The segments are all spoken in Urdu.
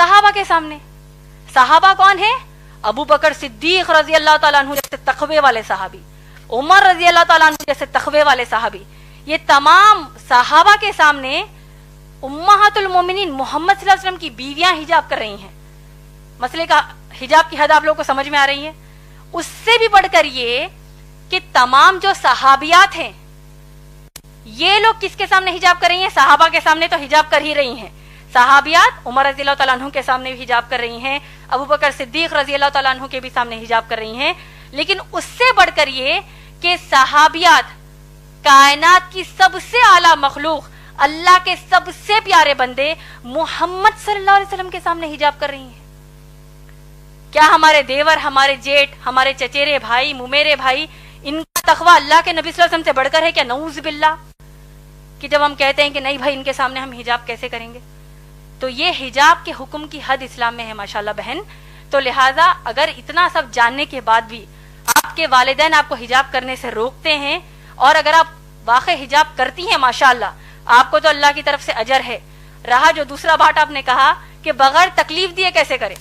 صحابہ کے سامنے. صحابہ کون ہیں؟ ابو بکر صدیق رضی اللہ تعالیٰ عنہ جیسے تقوی والے صحابی، عمر رضی اللہ تعالیٰ عنہ جیسے تقوی والے صحابی. یہ تمام صحابہ کے سامنے امہات المومنین محمد صلی اللہ علیہ وسلم کی بیویاں حجاب کر رہی ہیں. مسئلے کا حجاب کی حد آپ لوگوں کو سمجھ میں آ رہی ہے؟ اس سے بھی بڑھ کر یہ کہ تمام جو صحابیات ہیں یہ لوگ کس کے سامنے حجاب کر رہی ہیں؟ صحابہ کے سامنے تو حجاب کر ہی رہی ہیں. صحابیات عمر رضی اللہ تعالیٰ عنہ کے سامنے بھی حجاب کر رہی ہیں، ابو بکر صدیق رضی اللہ تعالیٰ عنہ کے بھی سامنے حجاب کر رہی ہیں. لیکن اس سے بڑھ کر یہ کہ صحابیات کائنات کی سب سے اعلیٰ مخلوق، اللہ کے سب سے پیارے بندے محمد صلی اللہ علیہ وسلم کے سامنے حجاب کر رہی ہیں. کیا ہمارے دیور، ہمارے جیٹ، ہمارے چچیرے بھائی، ممیرے بھائی، ان کا تقویٰ اللہ کے نبی صلی اللہ علیہ وسلم سے بڑھ کر ہے کیا؟ نعوذ باللہ. کہ جب ہم کہتے ہیں کہ نہیں بھائی ان کے سامنے ہم حجاب کیسے کریں گے. تو یہ حجاب کے حکم کی حد اسلام میں ہے ماشاءاللہ بہن. تو لہٰذا اگر اتنا سب جاننے کے بعد بھی آپ کے والدین آپ کو حجاب کرنے سے روکتے ہیں، اور اگر آپ واقع حجاب کرتی ہیں ماشاءاللہ آپ کو تو اللہ کی طرف سے اجر ہے. رہا جو دوسرا بات آپ نے کہا کہ بغیر تکلیف دیے کیسے کریں،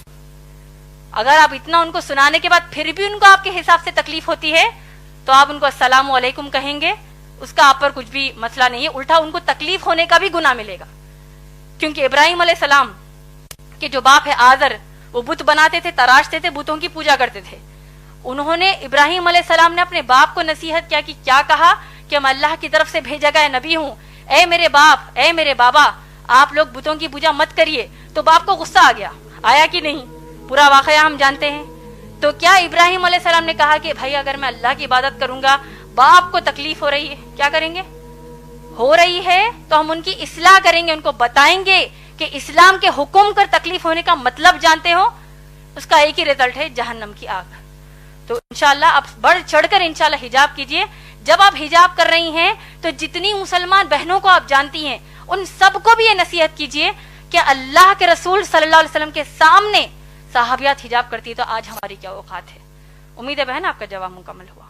اگر آپ اتنا ان کو سنانے کے بعد پھر بھی ان کو آپ کے حساب سے تکلیف ہوتی ہے تو آپ ان کو السلام علیکم کہیں گے، اس کا آپ پر کچھ بھی مسئلہ نہیں ہے. الٹا ان کو تکلیف ہونے کا بھی گناہ ملے گا. کیونکہ ابراہیم علیہ السلام کے جو باپ ہے آزر، وہ بت بناتے تھے، تراشتے تھے، بتوں کی پوجا کرتے تھے. انہوں نے ابراہیم علیہ السلام نے اپنے باپ کو نصیحت کیا کہ کیا کہا کہ میں اللہ کی طرف سے بھیجا گیا نبی ہوں، اے میرے باپ، اے میرے بابا، آپ لوگ بتوں کی پوجا مت کریے. تو باپ کو غصہ آ گیا، آیا کہ نہیں؟ پورا واقعہ ہم جانتے ہیں. تو کیا ابراہیم علیہ السلام نے کہا کہ بھائی اگر میں اللہ کی عبادت کروں گا باپ کو تکلیف ہو رہی ہے، کیا کریں گے؟ ہو رہی ہے تو ہم ان کی اصلاح کریں گے، ان کو بتائیں گے کہ اسلام کے حکم کر تکلیف ہونے کا مطلب جانتے ہو، اس کا ایک ہی رزلٹ ہے جہنم کی آگ. تو انشاءاللہ آپ بڑھ چڑھ کر انشاءاللہ حجاب کیجئے. جب آپ حجاب کر رہی ہیں تو جتنی مسلمان بہنوں کو آپ جانتی ہیں ان سب کو بھی یہ نصیحت کیجئے کہ اللہ کے رسول صلی اللہ علیہ وسلم کے سامنے صحابیات حجاب کرتی ہے تو آج ہماری کیا اوقات ہے. امید ہے بہن آپ کا جواب مکمل ہوا.